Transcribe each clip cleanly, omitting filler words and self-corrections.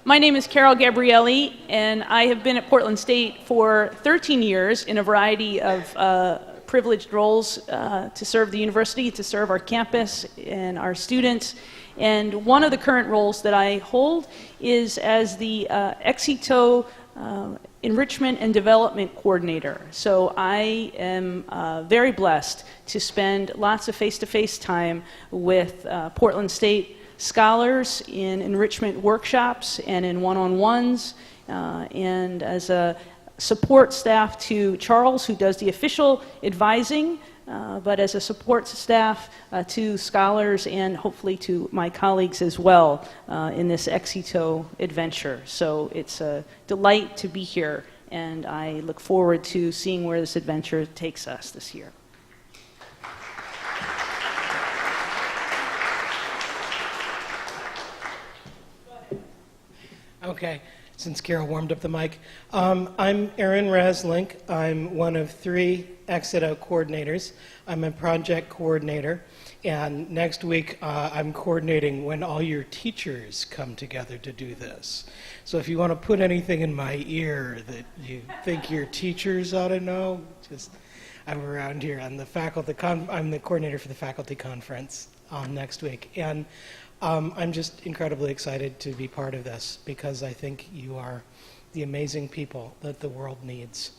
My name is Carol Gabrielli, and I have been at Portland State for 13 years in a variety of privileged roles to serve the university, to serve our campus and our students. And one of the current roles that I hold is as the EXITO Enrichment and Development Coordinator. So I am very blessed to spend lots of face-to-face time with Portland State scholars in enrichment workshops and in one-on-ones, and as a support staff to Charles, who does the official advising, but as a support staff to scholars and hopefully to my colleagues as well in this EXITO adventure. So it's a delight to be here, and I look forward to seeing where this adventure takes us this year. Okay, since Carol warmed up the mic. I'm Aaron Raslink. I'm one of 3 EXITO coordinators. I'm a project coordinator, and next week I'm coordinating when all your teachers come together to do this. So if you want to put anything in my ear that you think your teachers ought to know, just I'm around here. I'm the coordinator for the faculty conference next week. And I'm just incredibly excited to be part of this because I think you are the amazing people that the world needs.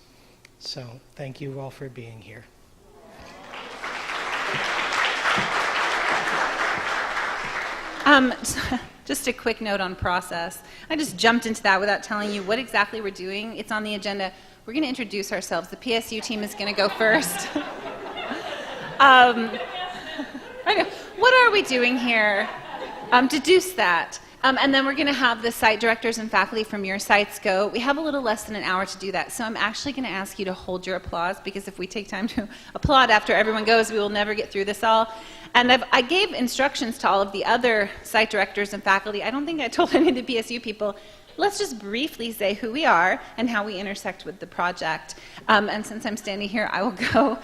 So thank you all for being here. Just a quick note on process. I just jumped into that without telling you what exactly we're doing. It's on the agenda. We're going to introduce ourselves. The PSU team is going to go first. I know. What are we doing here? Deduce that. And then we're going to have the site directors and faculty from your sites go. We have a little less than an hour to do that, so I'm actually going to ask you to hold your applause, because if we take time to applaud after everyone goes, we will never get through this all. And I gave instructions to all of the other site directors and faculty. I don't think I told any of the PSU people. Let's just briefly say who we are and how we intersect with the project. And since I'm standing here, I will go.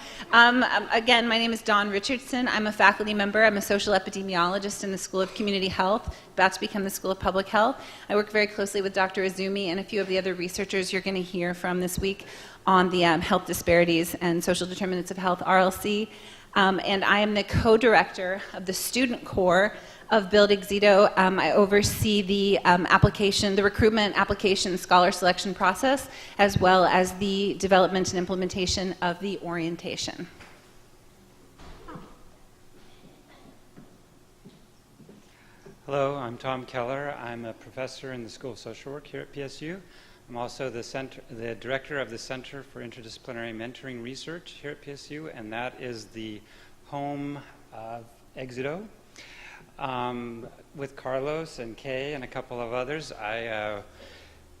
Again, my name is Dawn Richardson. I'm a faculty member. I'm a social epidemiologist in the School of Community Health, about to become the School of Public Health. I work very closely with Dr. Azumi and a few of the other researchers you're going to hear from this week on the health disparities and social determinants of health, RLC. And I am the co-director of the student core of BUILD EXITO. I oversee the the recruitment, application, scholar selection process, as well as the development and implementation of the orientation. Hello, I'm Tom Keller. I'm a professor in the School of Social Work here at PSU. I'm also the director of the Center for Interdisciplinary Mentoring Research here at PSU, and that is the home of EXITO. With Carlos and Kay and a couple of others, I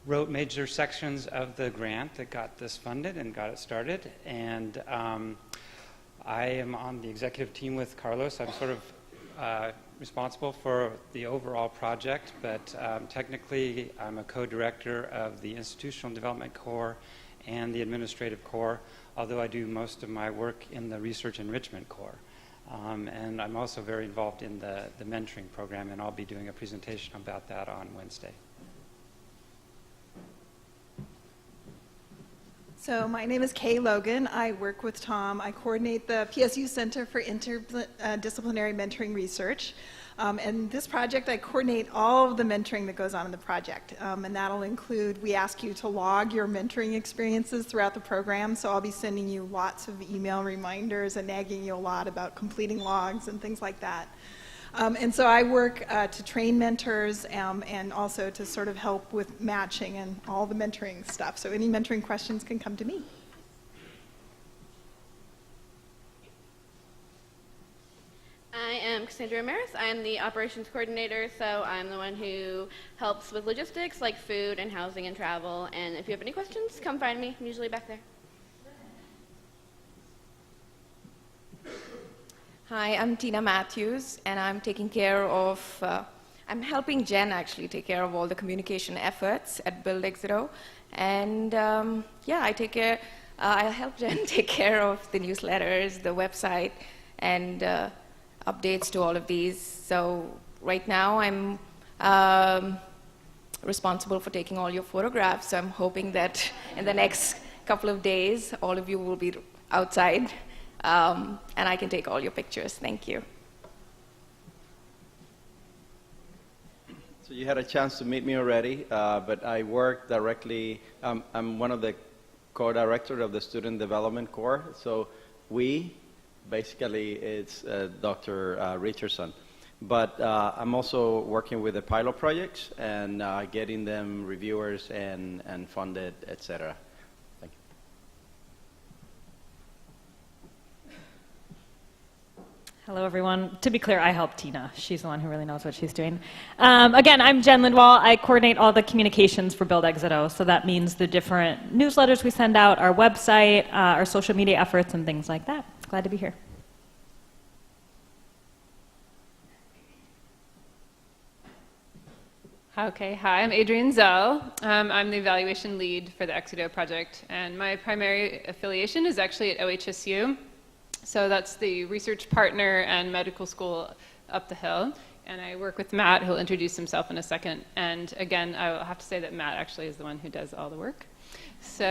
wrote major sections of the grant that got this funded and got it started, and I am on the executive team with Carlos. I'm sort of responsible for the overall project, but technically I'm a co-director of the Institutional Development Core and the Administrative Core, although I do most of my work in the Research Enrichment Core. And I'm also very involved in the mentoring program, and I'll be doing a presentation about that on Wednesday. So my name is Kay Logan. I work with Tom. I coordinate the PSU Center for Interdisciplinary Mentoring Research. And this project, I coordinate all of the mentoring that goes on in the project. And that'll include, we ask you to log your mentoring experiences throughout the program. So I'll be sending you lots of email reminders and nagging you a lot about completing logs and things like that. And so I work to train mentors and also to sort of help with matching and all the mentoring stuff. So any mentoring questions can come to me. I am Cassandra Ramirez. I'm the operations coordinator, so I'm the one who helps with logistics like food and housing and travel. And if you have any questions, come find me. I'm usually back there. Hi, I'm Tina Matthews, and I'm taking care of, I'm helping Jen actually take care of all the communication efforts at BUILD EXITO. And yeah, I help Jen take care of the newsletters, the website, and updates to all of these. So right now I'm responsible for taking all your photographs. So I'm hoping that in the next couple of days, all of you will be outside, and I can take all your pictures. Thank you. So you had a chance to meet me already, but I work directly, I'm one of the co-directors of the Student Development Corps. So basically it's Dr. Richardson. But I'm also working with the pilot projects and getting them reviewers and funded, etc. Thank you. Hello, everyone. To be clear, I help Tina. She's the one who really knows what she's doing. Again, I'm Jen Lindwall. I coordinate all the communications for BUILD EXITO. So that means the different newsletters we send out, our website, our social media efforts, and things like that. Glad to be here. Okay, hi, I'm Adrienne Zell. I'm the evaluation lead for the EXITO project, and my primary affiliation is actually at OHSU. So that's the research partner and medical school up the hill. And I work with Matt, who'll introduce himself in a second. And again, I will have to say that Matt actually is the one who does all the work. So,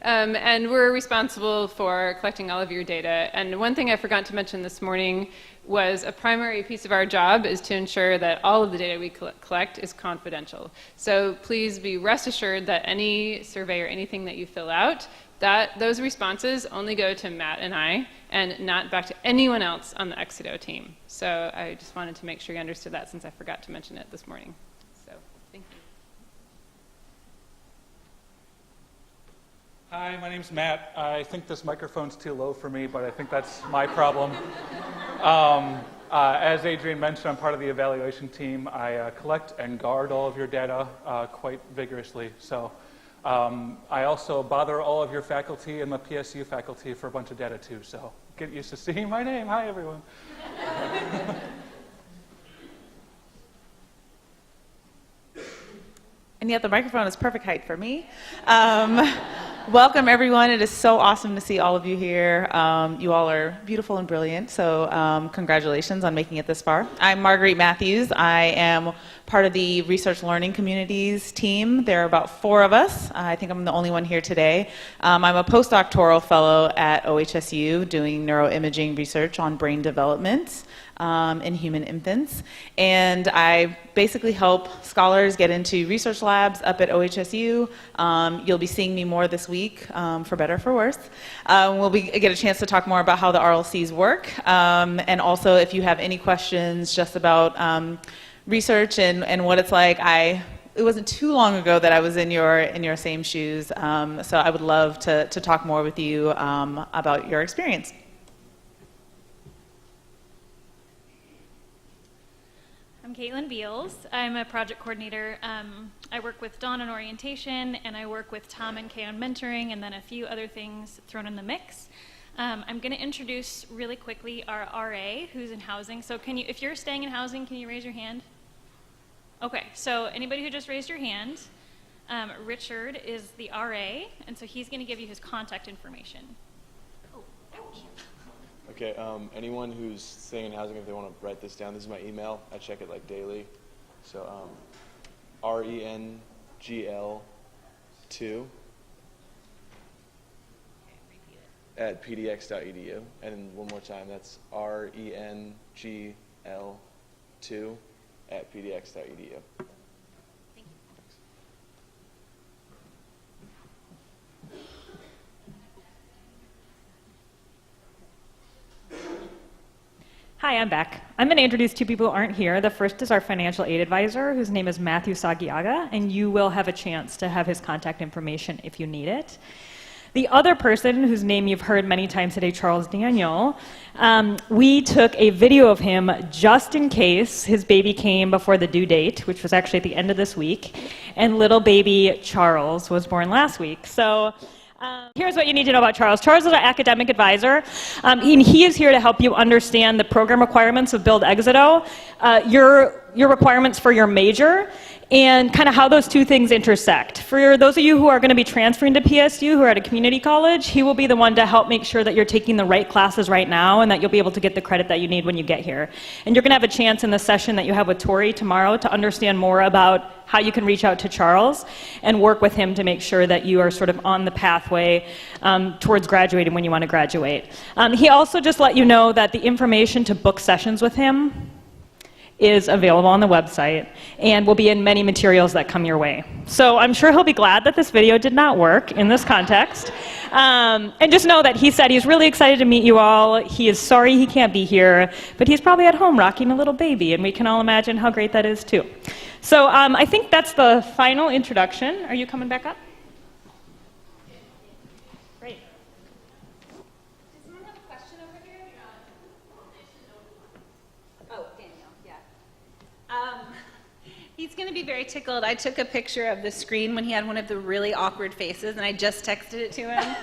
and we're responsible for collecting all of your data. And one thing I forgot to mention this morning was a primary piece of our job is to ensure that all of the data we collect is confidential. So please be rest assured that any survey or anything that you fill out, that those responses only go to Matt and I, and not back to anyone else on the EXITO team. So I just wanted to make sure you understood that since I forgot to mention it this morning. So, thank you. Hi, my name's Matt. I think this microphone's too low for me, but I think that's my problem. As Adrienne mentioned, I'm part of the evaluation team. I collect and guard all of your data quite vigorously. So I also bother all of your faculty and the PSU faculty for a bunch of data too. So get used to seeing my name. Hi, everyone. And yet the microphone is perfect height for me. Welcome, everyone. It is so awesome to see all of you here. You all are beautiful and brilliant, so congratulations on making it this far. I'm Marguerite Matthews. I am part of the Research Learning Communities team. There are about 4 of us. I think I'm the only one here today. I'm a postdoctoral fellow at OHSU doing neuroimaging research on brain development in human infants. And I basically help scholars get into research labs up at OHSU. You'll be seeing me more this week, for better or for worse. We'll get a chance to talk more about how the RLCs work. And also, if you have any questions just about research and what it's like, it wasn't too long ago that I was in your same shoes. So I would love to talk more with you about your experience. I'm Caitlin Beals. I'm a project coordinator. I work with Dawn on orientation, and I work with Tom and Kay on mentoring, and then a few other things thrown in the mix. I'm going to introduce really quickly our RA, who's in housing. So if you're staying in housing, can you raise your hand? Okay, so anybody who just raised your hand, Richard is the RA, and so he's going to give you his contact information. Oh, ouch. Okay, anyone who's staying in housing, if they want to write this down, this is my email. I check it like daily. So RENGL2 at pdx.edu. And then one more time, that's RENGL2 at pdx.edu. Hi, I'm back. I'm going to introduce 2 people who aren't here. The first is our financial aid advisor, whose name is Matthew Sagiaga, and you will have a chance to have his contact information if you need it. The other person, whose name you've heard many times today, Charles Daniel, we took a video of him just in case his baby came before the due date, which was actually at the end of this week, and little baby Charles was born last week. So here's what you need to know about Charles. Charles is our academic advisor. He is here to help you understand the program requirements of BUILD EXITO, your requirements for your major, and kind of how those two things intersect. For those of you who are going to be transferring to PSU, who are at a community college, he will be the one to help make sure that you're taking the right classes right now and that you'll be able to get the credit that you need when you get here. And you're going to have a chance in the session that you have with Tori tomorrow to understand more about how you can reach out to Charles and work with him to make sure that you are sort of on the pathway towards graduating when you want to graduate. He also just let you know that the information to book sessions with him is available on the website and will be in many materials that come your way. So I'm sure he'll be glad that this video did not work in this context. And just know that he said he's really excited to meet you all. He is sorry he can't be here, but he's probably at home rocking a little baby, and we can all imagine how great that is too. So I think that's the final introduction. Are you coming back up? Great. Does someone have a question over here? Oh, Daniel, yeah. He's going to be very tickled. I took a picture of the screen when he had one of the really awkward faces, and I just texted it to him.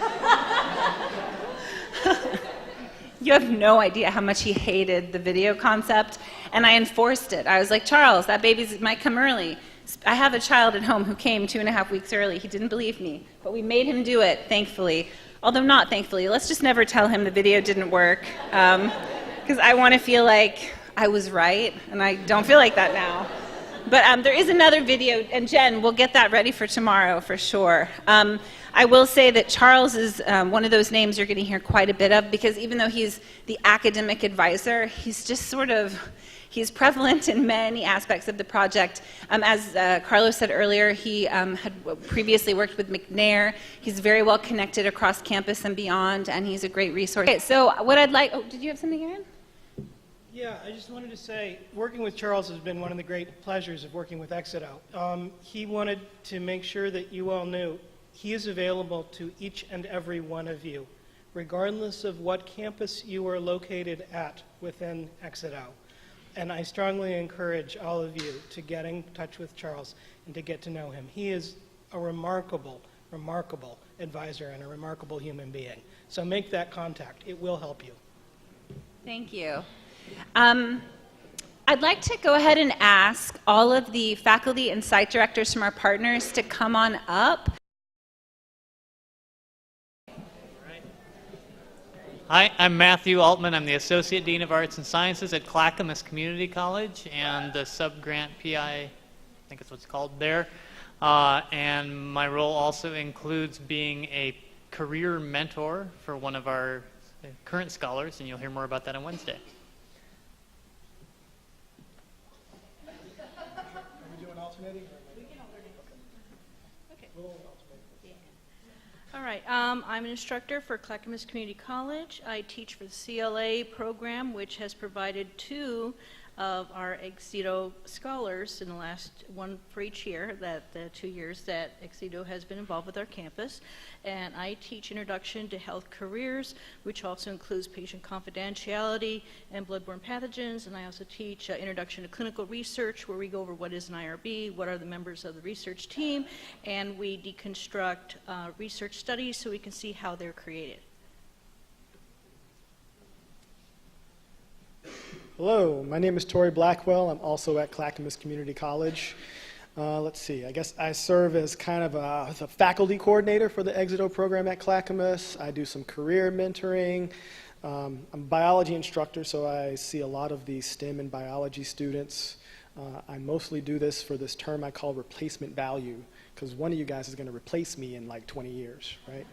You have no idea how much he hated the video concept, and I enforced it. I was like, Charles, that baby might come early. I have a child at home who came 2.5 weeks early. He didn't believe me, but we made him do it, thankfully. Although not thankfully. Let's just never tell him the video didn't work, because I want to feel like I was right, and I don't feel like that now. But there is another video, and Jen, we'll get that ready for tomorrow for sure. I will say that Charles is one of those names you're going to hear quite a bit of, because even though he's the academic advisor, he's just sort of, he's prevalent in many aspects of the project. As Carlos said earlier, he had previously worked with McNair. He's very well connected across campus and beyond, and he's a great resource. Okay, so what I'd like, oh, did you have something, Aaron? Yeah, I just wanted to say, working with Charles has been one of the great pleasures of working with Exito. He wanted to make sure that you all knew he is available to each and every one of you, regardless of what campus you are located at within Exito. And I strongly encourage all of you to get in touch with Charles and to get to know him. He is a remarkable, remarkable advisor and a remarkable human being. So make that contact. It will help you. Thank you. I'd like to go ahead and ask all of the faculty and site directors from our partners to come on up. Hi, I'm Matthew Altman. I'm the Associate Dean of Arts and Sciences at Clackamas Community College and the sub-grant PI, I think it's what's called there. And my role also includes being a career mentor for one of our current scholars, and you'll hear more about that on Wednesday. All right, I'm an instructor for Clackamas Community College. I teach for the CLA program, which has provided 2 of our Exito scholars in the last one for each year, that the 2 years that Exito has been involved with our campus. And I teach Introduction to Health Careers, which also includes patient confidentiality and bloodborne pathogens. And I also teach Introduction to Clinical Research, where we go over what is an IRB, what are the members of the research team, and we deconstruct research studies so we can see how they're created. Hello, my name is Tori Blackwell. I'm also at Clackamas Community College. Let's see, I guess I serve as kind of a faculty coordinator for the Exito program at Clackamas. I do some career mentoring. I'm a biology instructor, so I see a lot of the STEM and biology students. I mostly do this for this term I call replacement value, because one of you guys is going to replace me in like 20 years, right?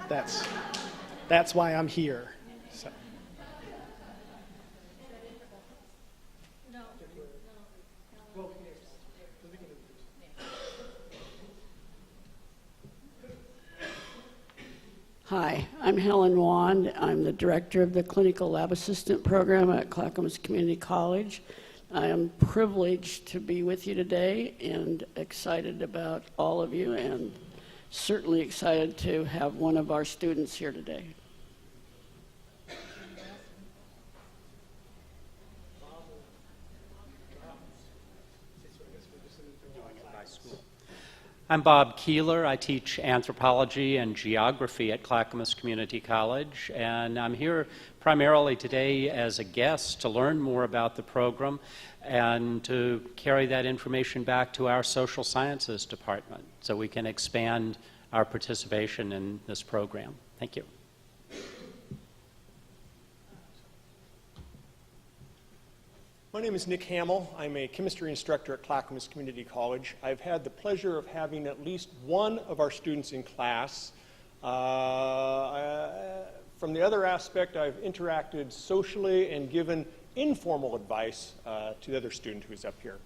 That's why I'm here. So. Hi, I'm Helen Wand. I'm the director of the Clinical Lab Assistant Program at Clackamas Community College. I am privileged to be with you today and excited about all of you, and certainly excited to have one of our students here today. I'm Bob Keeler. I teach anthropology and geography at Clackamas Community College, and I'm here primarily today as a guest to learn more about the program and to carry that information back to our social sciences department so we can expand our participation in this program. Thank you. My name is Nick Hamill. I'm a chemistry instructor at Clackamas Community College. I've had the pleasure of having at least one of our students in class. From the other aspect, I've interacted socially and given informal advice to the other student who's up here.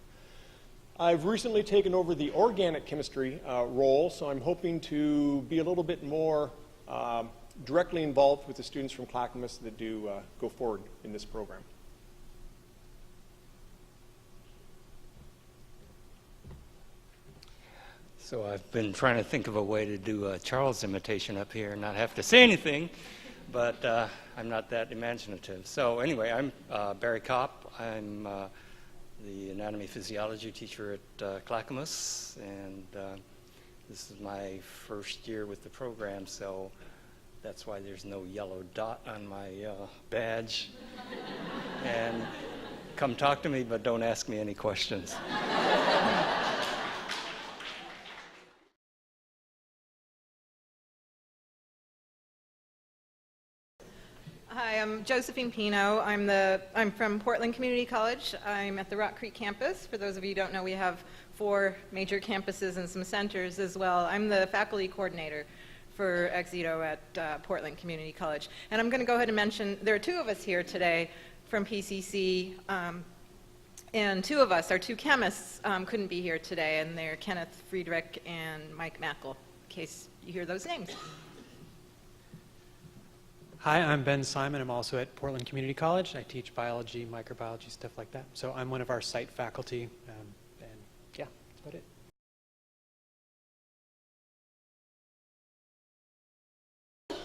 I've recently taken over the organic chemistry role, so I'm hoping to be a little bit more directly involved with the students from Clackamas that do go forward in this program. So I've been trying to think of a way to do a Charles imitation up here and not have to say anything, but I'm not that imaginative. So anyway, I'm Barry Kopp. I'm the anatomy physiology teacher at Clackamas, and this is my first year with the program, so that's why there's no yellow dot on my badge. And come talk to me, but don't ask me any questions. Hi, I'm Josephine Pino. I'm from Portland Community College. I'm at the Rock Creek campus. For those of you who don't know, we have 4 major campuses and some centers as well. I'm the faculty coordinator for Exito at Portland Community College. And I'm going to go ahead and mention, there are 2 of us here today from PCC, and 2 of us, our 2 chemists, couldn't be here today, and they're Kenneth Friedrich and Mike Mackel, in case you hear those names. Hi, I'm Ben Simon. I'm also at Portland Community College. I teach biology, microbiology, stuff like that. So I'm one of our site faculty, and yeah, that's about it.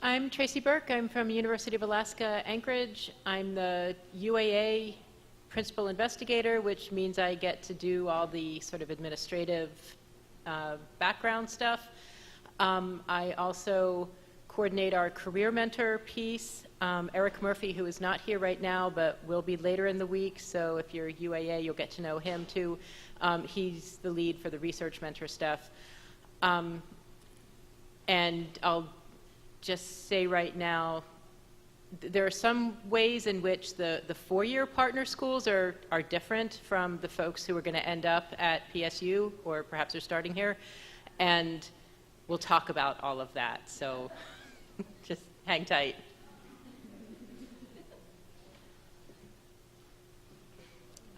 I'm Tracy Burke. I'm from University of Alaska, Anchorage. I'm the UAA principal investigator, which means I get to do all the sort of administrative background stuff. I also coordinate our career mentor piece. Eric Murphy, who is not here right now, but will be later in the week, so if you're UAA, you'll get to know him too. He's the lead for the research mentor stuff. And I'll just say right now, there are some ways in which the 4-year partner schools are different from the folks who are going to end up at PSU, or perhaps are starting here, and we'll talk about all of that, so just hang tight.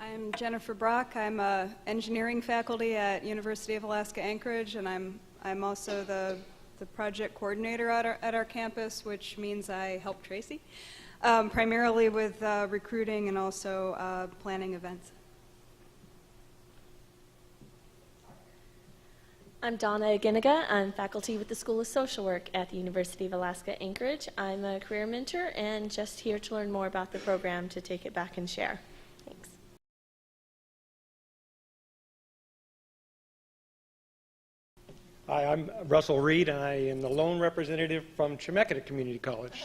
I'm Jennifer Brock. I'm engineering faculty at University of Alaska Anchorage, and I'm also the project coordinator at our campus, which means I help Tracy, primarily with recruiting and also planning events. I'm Donna Aginaga. I'm faculty with the School of Social Work at the University of Alaska Anchorage. I'm a career mentor and just here to learn more about the program to take it back and share. Thanks. Hi, I'm Russell Reed, and I am the lone representative from Chemeketa Community College.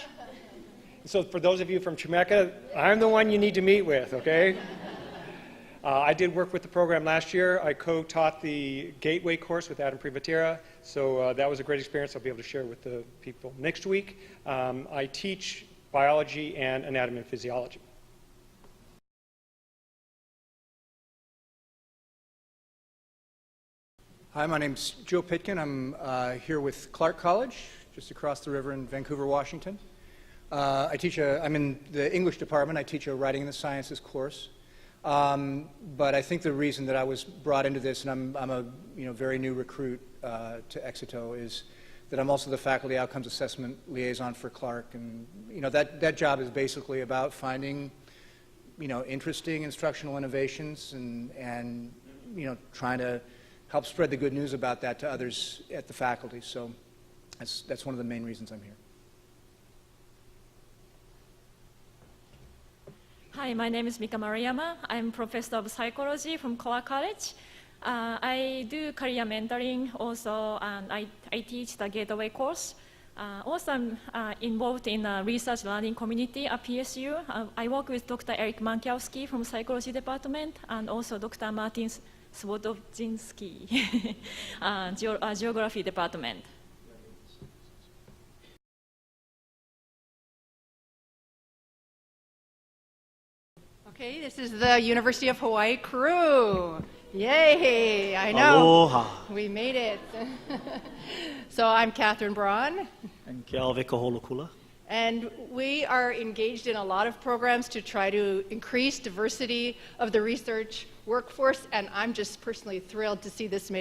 So for those of you from Chemeketa, I'm the one you need to meet with, okay? I did work with the program last year. I co-taught the Gateway course with Adam Privatera, so that was a great experience I'll be able to share with the people. Next week, I teach biology and anatomy and physiology. Hi, my name's Joe Pitkin. I'm here with Clark College, just across the river in Vancouver, Washington. I'm in the English department. I teach a Writing in the Sciences course. But I think the reason that I was brought into this, and I'm a very new recruit to Exito, is that I'm also the faculty outcomes assessment liaison for Clark, and that job is basically about finding interesting instructional innovations and trying to help spread the good news about that to others at the faculty. So that's one of the main reasons I'm here. Hi, my name is Mika Maruyama. I'm professor of psychology from Clark College. I do career mentoring also, and I teach the Gateway course. Also, I'm involved in a research learning community at PSU. I work with Dr. Eric Mankiewski from Psychology Department and also Dr. Martin Swodowczynski, Geography Department. Okay, this is the University of Hawaii crew. Yay, I know. Aloha. We made it. So I'm Catherine Braun. And Ke Aweka Holokula. And we are engaged in a lot of programs to try to increase diversity of the research workforce, and I'm just personally thrilled to see this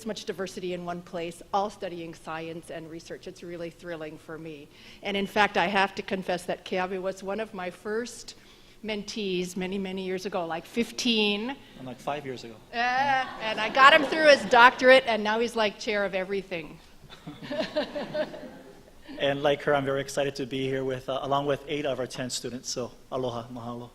much diversity in one place, all studying science and research. It's really thrilling for me. And in fact, I have to confess that Keawe was one of my first mentees many, many years ago, like 15. And like 5 years ago. And I got him through his doctorate, and now he's like chair of everything. And like her, I'm very excited to be here with, along with 8 of our 10 students. So aloha, mahalo.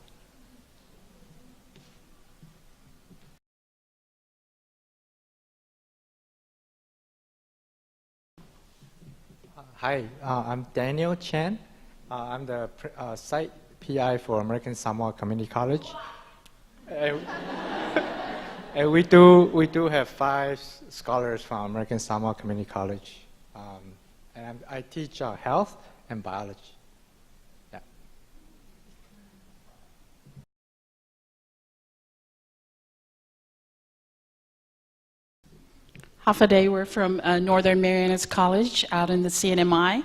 Hi, I'm Daniel Chen. I'm the site PI for American Samoa Community College. And we do have 5 scholars from American Samoa Community College. And I teach health and biology. Yeah. Half a day, we're from Northern Marianas College out in the CNMI.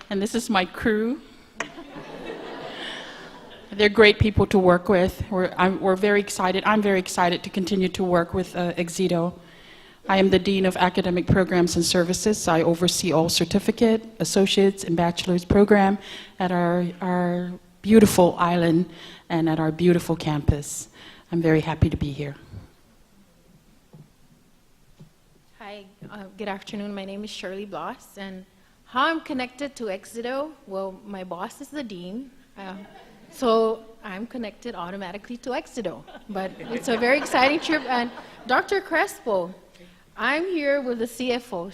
And this is my crew. They're great people to work with. We're very excited. I'm very excited to continue to work with EXITO. I am the Dean of Academic Programs and Services. I oversee all certificate, associates, and bachelor's program at our beautiful island and at our beautiful campus. I'm very happy to be here. Hi, good afternoon. My name is Shirley Bloss, and how I'm connected to EXITO? Well, my boss is the dean, so I'm connected automatically to EXITO. But it's a very exciting trip, and Dr. Crespo, I'm here with the CFO.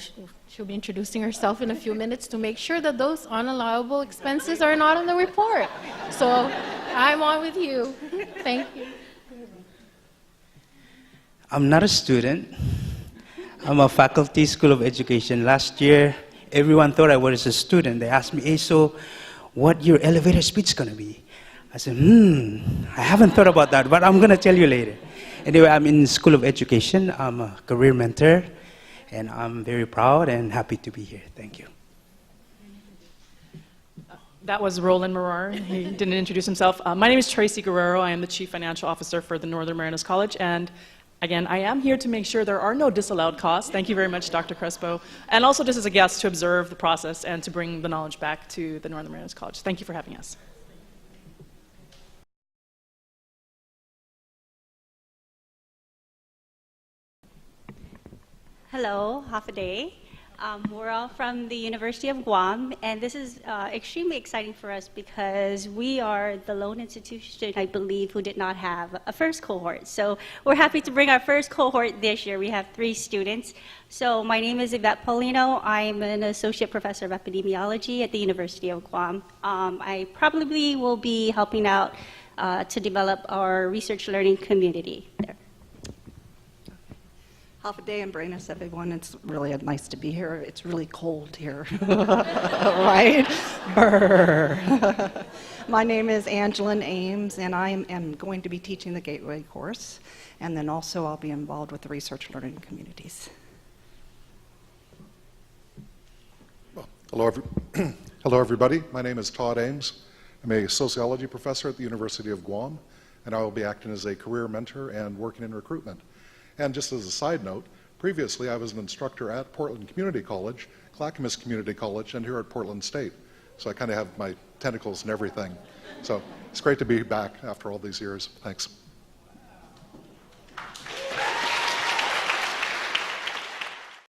She'll be introducing herself in a few minutes to make sure that those unallowable expenses are not on the report. So I'm on with you. Thank you. I'm not a student. I'm a faculty, School of Education. Last year, everyone thought I was a student. They asked me, hey, so what your elevator speech going to be? I said, I haven't thought about that, but I'm going to tell you later. Anyway, I'm in School of Education. I'm a career mentor, and I'm very proud and happy to be here. Thank you. That was Roland Marar. He didn't introduce himself. My name is Tracy Guerrero. I am the Chief Financial Officer for the Northern Marianas College, and again, I am here to make sure there are no disallowed costs. Thank you very much, Dr. Crespo. And also just as a guest to observe the process and to bring the knowledge back to the Northern Marianas College. Thank you for having us. Hello, half a day. We're all from the University of Guam, and this is extremely exciting for us because we are the lone institution, I believe, who did not have a first cohort. So we're happy to bring our first cohort this year. We have 3 students. So my name is Yvette Paulino. I'm an associate professor of epidemiology at the University of Guam. I probably will be helping out to develop our research learning community there. Half a day and Brainus, everyone. It's really nice to be here. It's really cold here, right? Brr. My name is Angeline Ames, and I am going to be teaching the Gateway course, and then also I'll be involved with the research learning communities. Hello, hello, everybody. My name is Todd Ames. I'm a sociology professor at the University of Guam, and I will be acting as a career mentor and working in recruitment. And just as a side note, previously I was an instructor at Portland Community College, Clackamas Community College, and here at Portland State. So I kind of have my tentacles and everything. So it's great to be back after all these years. Thanks.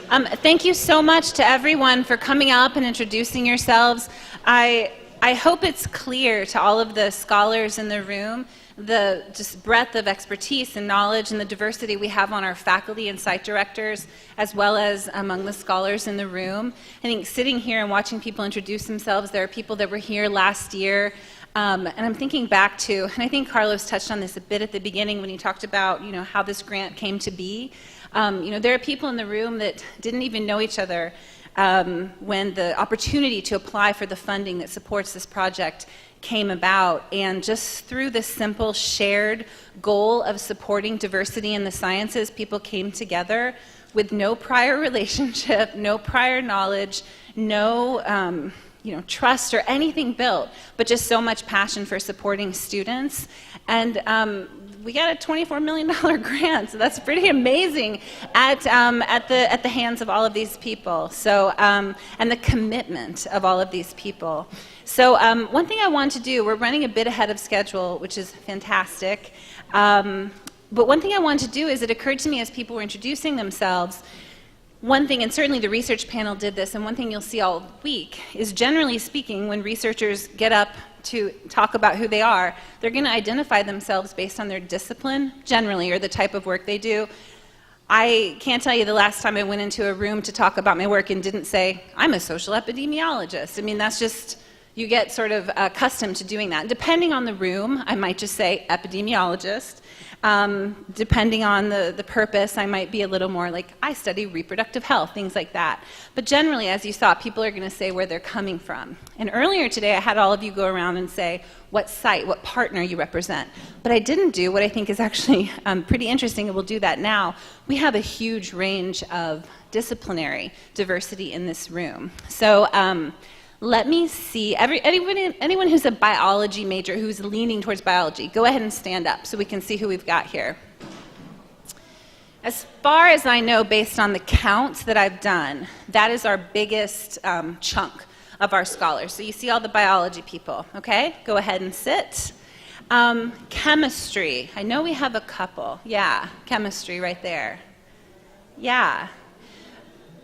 Thank you so much to everyone for coming up and introducing yourselves. I I hope it's clear to all of the scholars in the room the just breadth of expertise and knowledge and the diversity we have on our faculty and site directors, as well as among the scholars in the room. I think sitting here and watching people introduce themselves, there are people that were here last year, and I'm thinking back to, and I think Carlos touched on this a bit at the beginning when he talked about, how this grant came to be. There are people in the room that didn't even know each other when the opportunity to apply for the funding that supports this project came about, and just through the simple shared goal of supporting diversity in the sciences, people came together with no prior relationship, no prior knowledge, no trust or anything built, but just so much passion for supporting students. And we got a $24 million grant, so that's pretty amazing at the hands of all of these people. So, and the commitment of all of these people. So one thing I want to do, we're running a bit ahead of schedule, which is fantastic. But one thing I want to do is, it occurred to me as people were introducing themselves, one thing, and certainly the research panel did this, and one thing you'll see all week is, generally speaking, when researchers get up to talk about who they are, they're going to identify themselves based on their discipline, generally, or the type of work they do. I can't tell you the last time I went into a room to talk about my work and didn't say, I'm a social epidemiologist. I mean, that's just, you get sort of accustomed to doing that. Depending on the room, I might just say epidemiologist. Depending on the purpose, I might be a little more like, I study reproductive health, things like that. But generally, as you saw, people are going to say where they're coming from. And earlier today, I had all of you go around and say what site, what partner you represent. But I didn't do what I think is actually pretty interesting, and we'll do that now. We have a huge range of disciplinary diversity in this room. So let me see, anyone who's a biology major, who's leaning towards biology, go ahead and stand up so we can see who we've got here. As far as I know, based on the counts that I've done, that is our biggest chunk of our scholars. So you see all the biology people, okay? Go ahead and sit. Chemistry, I know we have a couple. Yeah, chemistry right there. Yeah.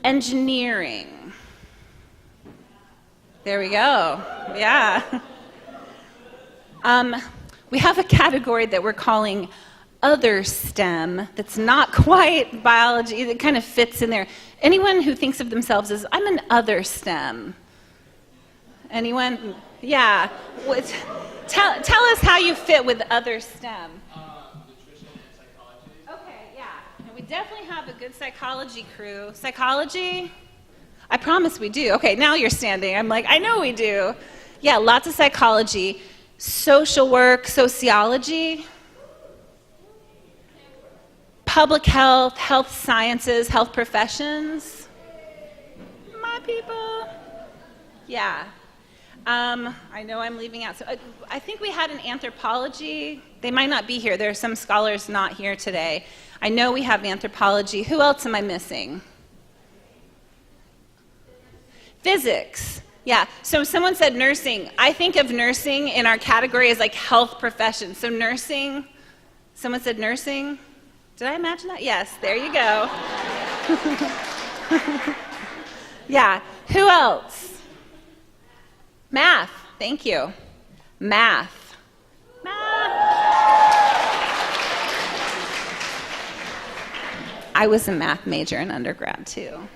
Engineering. There we go. Yeah. We have a category that we're calling other STEM that's not quite biology, that kind of fits in there. Anyone who thinks of themselves as, I'm an other STEM? Anyone? Yeah. Tell us how you fit with other STEM. Nutrition and psychology. Okay, yeah. And we definitely have a good psychology crew. Psychology? I promise we do. Okay, now you're standing. I'm like, I know we do. Yeah, lots of psychology. Social work, sociology, public health, health sciences, health professions. My people. Yeah. I know I'm leaving out. So I think we had an anthropology. They might not be here. There are some scholars not here today. I know we have anthropology. Who else am I missing? Physics. Yeah, so someone said nursing. I think of nursing in our category as like health professions. So nursing, someone said nursing. Did I imagine that? Yes, there you go. Yeah, who else? Math, thank you. Math. I was a math major in undergrad too.